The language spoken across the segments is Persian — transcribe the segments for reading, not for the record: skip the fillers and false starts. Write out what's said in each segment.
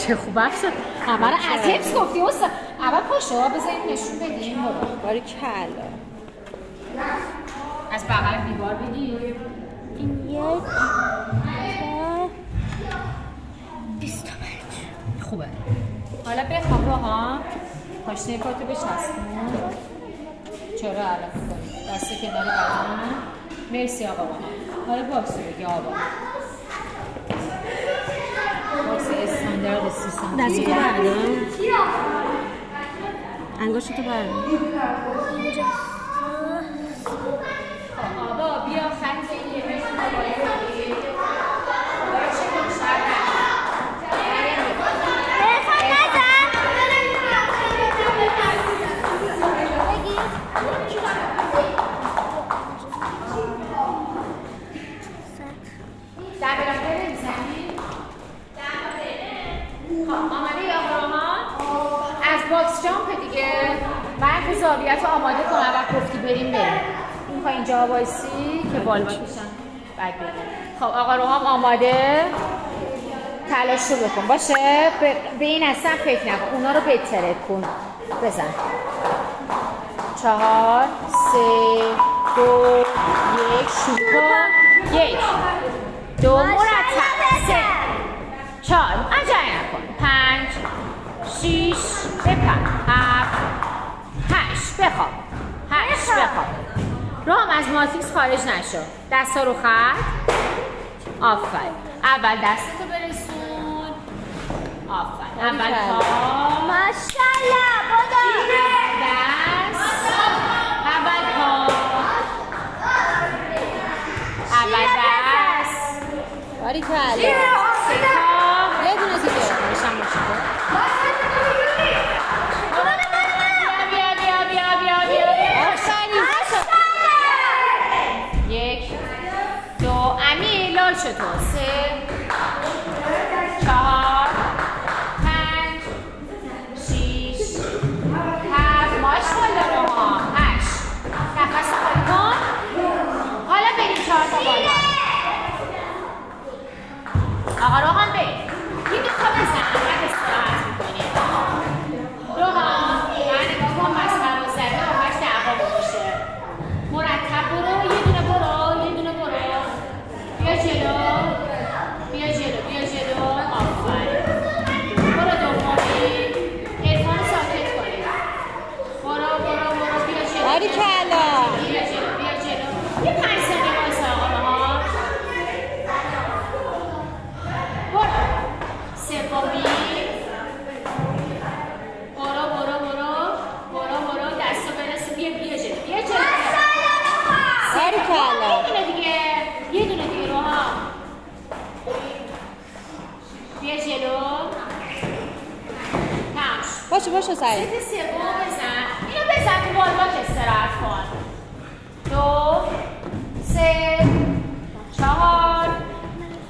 چه خوب شد. همه رو از حفظ گفتی استاد. اول پاشو بذاریم نشون بدیم. برو باریکلا. از بغل دیوار بگیر. این 1 25 خوبه. حالا بخواب روها پاشنه پاتو بچسبون. چرا علف کنی؟ دست کنار بدن. مرسی آقا با حالا باکس رو بگی آقا. باکس استاندارد 30 سانتی. دستی تو بردم. انگشت تو بردم. آقا بیا خط یه بشون باید باکس جامپ دیگه. من تو زاویه‌تو آماده کنم وقت گفتی بریم. میخوای اینجا وایسی که بال بکشن بعد بریم. خب آقا روحام آماده. تلاش رو بکن باشه. به این اصلا فکر نکن. اونا رو بترک کن. بزن. 4 3 2 1 شروع کن. 1 2 مرتب 3 4 عجله نکن. 5 6 بپر 7 8 بخواب 8 بخواب. روحام از ماتریکس خارج نشو. دستا رو خط. آفرین. اول دستتو برسون. آفرین. اول پا. ماشاءالله بابا. دست. اول پا. اول دست. باریکلا. 3 تا. یه دونه دیگه. نشم باشه. چطور 3 4 5 6 7 ماشاءالله روحام 8 نفس خالی کن. حالا بریم 4 تا بالا. آقا روحام بریم. این 2 تا بزن. بعد استراحت می‌کنیم. روحام یعنی نگاه کن مسخره و زده و 8 دعوا میشه. مرتب برو. یه دونه برو. یه دونه برو. بیا جلو. بیا جلو. بیا جلو. آفرین. برو دومی. عرفان ساکت کنید. برو برو برو. بیا جلو. باریکلا. بیا جلو. بیا جلو. یه 5 ثانیه وایسا آقاها. برو. سومی. برو برو برو. برو برو. دستو برسون. بیا بیا جلو. بیا جلو. باریکلا. یه دونه دیگه. یه دونه دیگه روحام. بیا جلو. تمش. باشه سعی. ست سوم بزن. اینو بزن تو بالباک استراحت کن. 2 3 4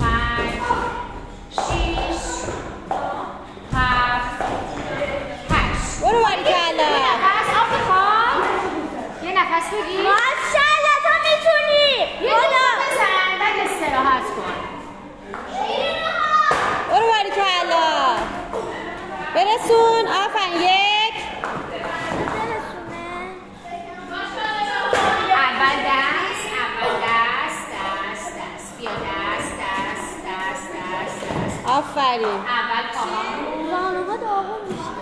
5 6 7 8 برو باریکلا. یه نفس آب بخواه. یه نفس بگیر. ماشاءالله تو میتونی. یه دونه بزن بعد استراحت کن. برو باریکلا. برسون. آفرین. 1 اول دست. بیا دست. آفرین. اول پاها. زانوها داغون میشه.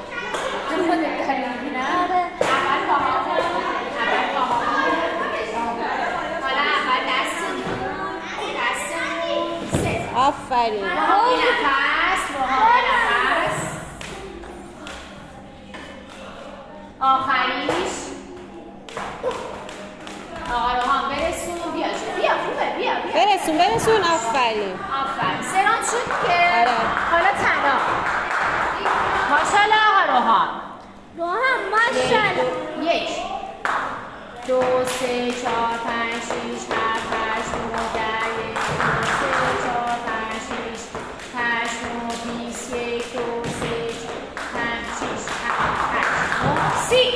خودت داری می‌بینی؟ اول پاها. حالا اول دستمون. 3 آفرین. یه نفس. آخریش. آقا روحام برسون. بیا خوبه. بیا. برسون. آفرین. سران شد که. آره. حالا تنها. ماشاءالله آقا روحام. ماشاءالله. 1 2 3 4 5 6 7 8 9 10 1 2 3 4 5 6 8 9 20 1 2 3 5 6 7 8 9 30.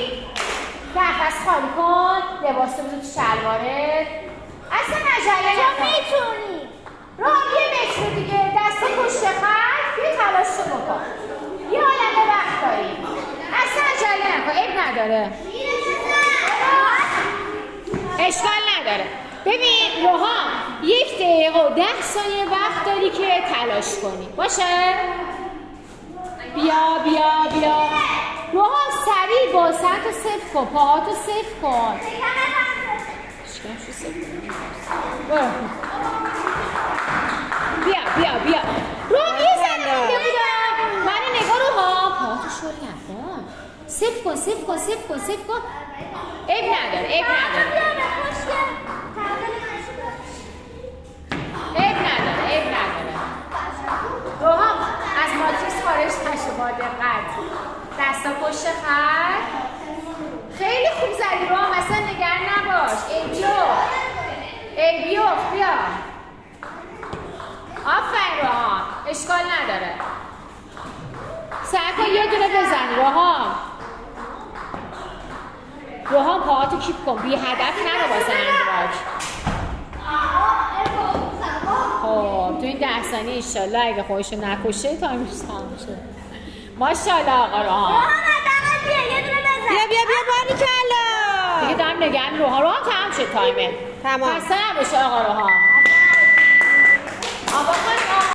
نفس خالی کن. لباس تو بذار تو شلوارت. اصلا عجله تو نکن. میتونی. روحان یه متر دیگه دست پشت خط بیا تلاششو بکن. یه عالمه وقت داریم. اصلا عجله نکن، عیب نداره. اشکال نداره. ببین روحان 1 دقیقه و 10 ثانیه وقت داری که تلاش کنی. باشه؟ بیا. روحان سریع با سرتو صفر کن، پاهاتو صفر کن. شکمشو صفر کن. بیا. روحان یه ذره مونده بودم. من نگاه روحان. پاهاتو شل نکن. صفر کن. عیب نداره. روحان از ماتریس خارج نشو با دقت. دستا پشت خط. خیلی خوب زدی روحان، مثلا نگران نباش. ای بیو بیا. آفرین روحان، اشکال نداره. سعی کن یه دونه بزنی روحان پاهاتو کیپ کن، بی هدف نرو واسه اندراج. خب تو این 10 ثانیه انشالله اگه خودشو نکشه تایمش تموم شه. ماشاءالله آقا روحان. بیا باریکلا. دیگه دارم نگران روحان تمام شد تایمه. تمام. خسته نباشه آقا روحان. آقا